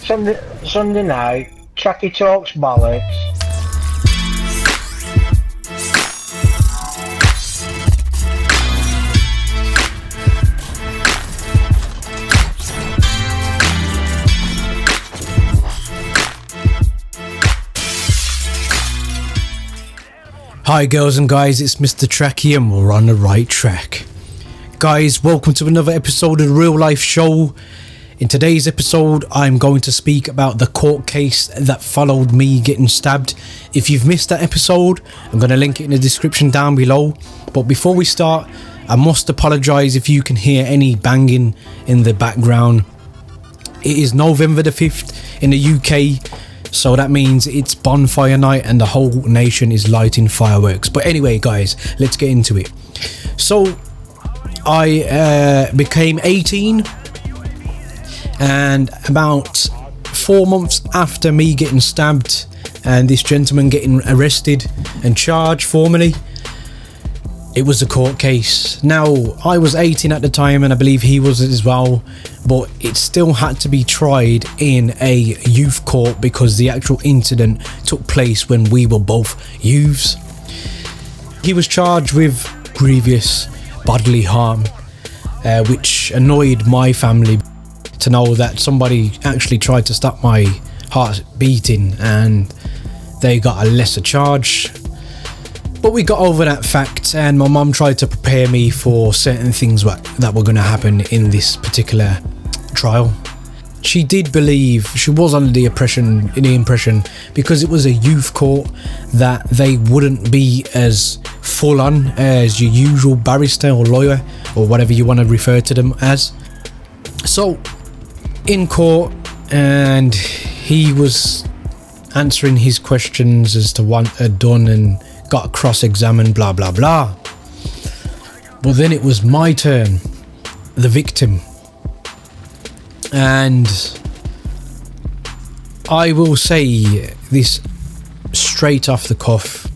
Sunday night, Tracky talks bollocks. Hi girls and guys, it's MrTrakky and we're on the right track. Guys, welcome to another episode of the Real Life Show. In today's episode, I'm going to speak about the court case that followed me getting stabbed. If you've missed that episode, I'm going to link it in the description down below. But before we start, I must apologise if you can hear any banging in the background. It is November the 5th in the UK. So that means it's bonfire night and the whole nation is lighting fireworks. But anyway guys, let's get into it. So I became 18, and about 4 months after me getting stabbed and this gentleman getting arrested and charged formally, it was a court case. Now I was 18 at the time and I believe he was as well, but it still had to be tried in a youth court because the actual incident took place when we were both youths. He was charged with grievous bodily harm, which annoyed my family to know that somebody actually tried to stop my heart beating and they got a lesser charge. But we got over that fact, and my mum tried to prepare me for certain things that were going to happen in this particular trial. She did believe, she was under the impression, because it was a youth court, that they wouldn't be as full on as your usual barrister or lawyer or whatever you want to refer to them as. So in court, and he was answering his questions as to what had done and got cross-examined, blah blah blah. But then it was my turn, the victim, and I will say this straight off the cuff: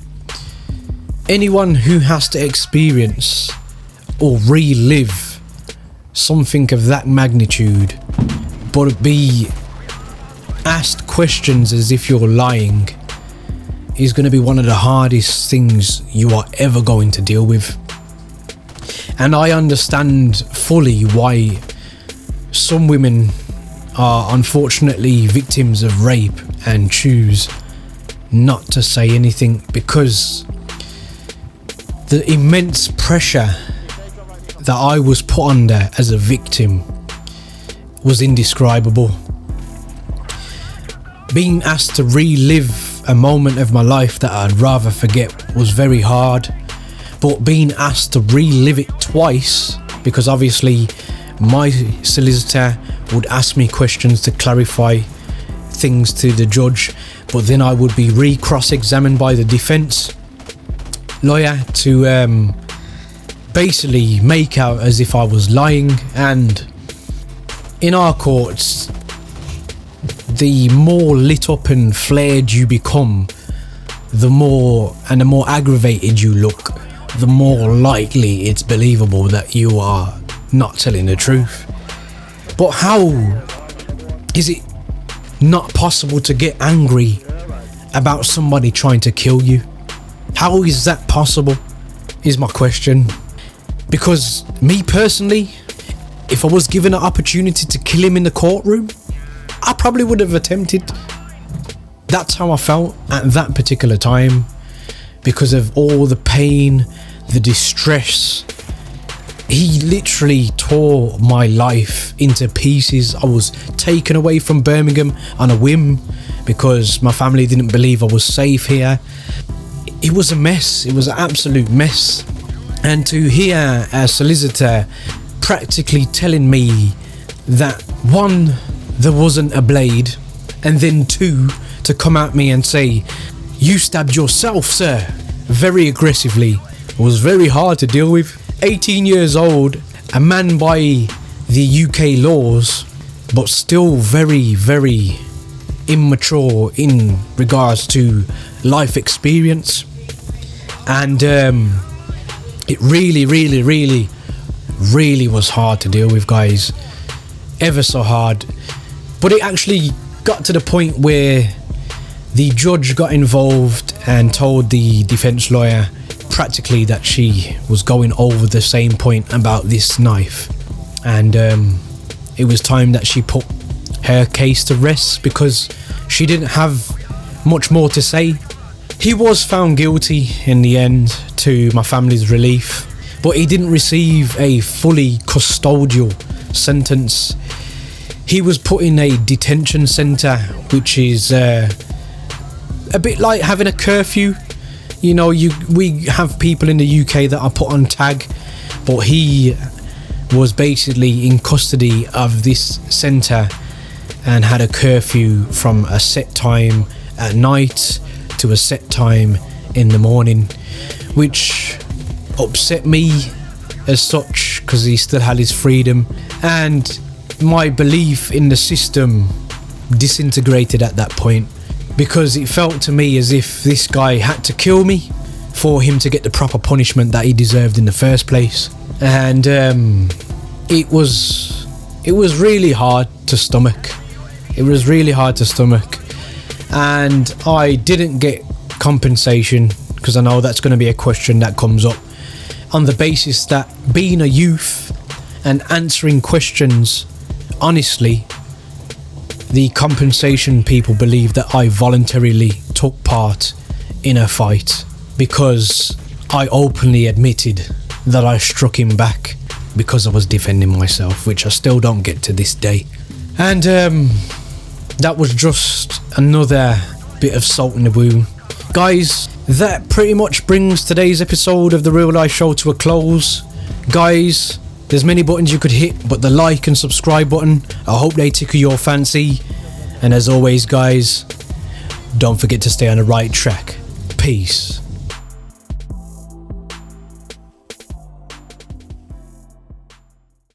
anyone who has to experience or relive something of that magnitude but be asked questions as if you're lying is going to be one of the hardest things you are ever going to deal with. And I understand fully why some women are unfortunately victims of rape and choose not to say anything, because the immense pressure that I was put under as a victim was indescribable. Being asked to relive a moment of my life that I'd rather forget was very hard, but being asked to relive it twice, because obviously my solicitor would ask me questions to clarify things to the judge, but then I would be re-cross-examined by the defence lawyer to basically make out as if I was lying. And in our courts, the more lit up and flared you become, the more aggravated you look, the more likely it's believable that you are not telling the truth. But how is it not possible to get angry about somebody trying to kill you? How is that possible, is my question. Because me personally, if I was given an opportunity to kill him in the courtroom, I probably would have attempted. That's how I felt at that particular time, because of all the pain, the distress. He literally tore my life into pieces. I was taken away from Birmingham on a whim because my family didn't believe I was safe here. It was a mess. It was an absolute mess. And to hear a solicitor practically telling me that, one, there wasn't a blade, and then two, to come at me and say, "You stabbed yourself, sir," very aggressively, was very hard to deal with. 18 years old, a man by the UK laws, but still very, very immature in regards to life experience. And it really was hard to deal with, guys. Ever so hard. But it actually got to the point where the judge got involved and told the defense lawyer practically that she was going over the same point about this knife, and it was time that she put her case to rest because she didn't have much more to say. He was found guilty in the end, to my family's relief, but he didn't receive a fully custodial sentence. He was put in a detention centre, which is a bit like having a curfew. You know, we have people in the UK that are put on tag, but he was basically in custody of this centre and had a curfew from a set time at night to a set time in the morning, which upset me as such because he still had his freedom, and my belief in the system disintegrated at that point, because it felt to me as if this guy had to kill me for him to get the proper punishment that he deserved in the first place. And it was really hard to stomach. It was really hard to stomach, and I didn't get compensation, because I know that's going to be a question that comes up, on the basis that being a youth and answering questions honestly, the compensation people believe that I voluntarily took part in a fight because I openly admitted that I struck him back because I was defending myself, which I still don't get to this day. And that was just another bit of salt in the wound. Guys, that pretty much brings today's episode of The Real Life Show to a close. Guys, there's many buttons you could hit, but the like and subscribe button, I hope they tickle your fancy. And as always, guys, don't forget to stay on the right track. Peace.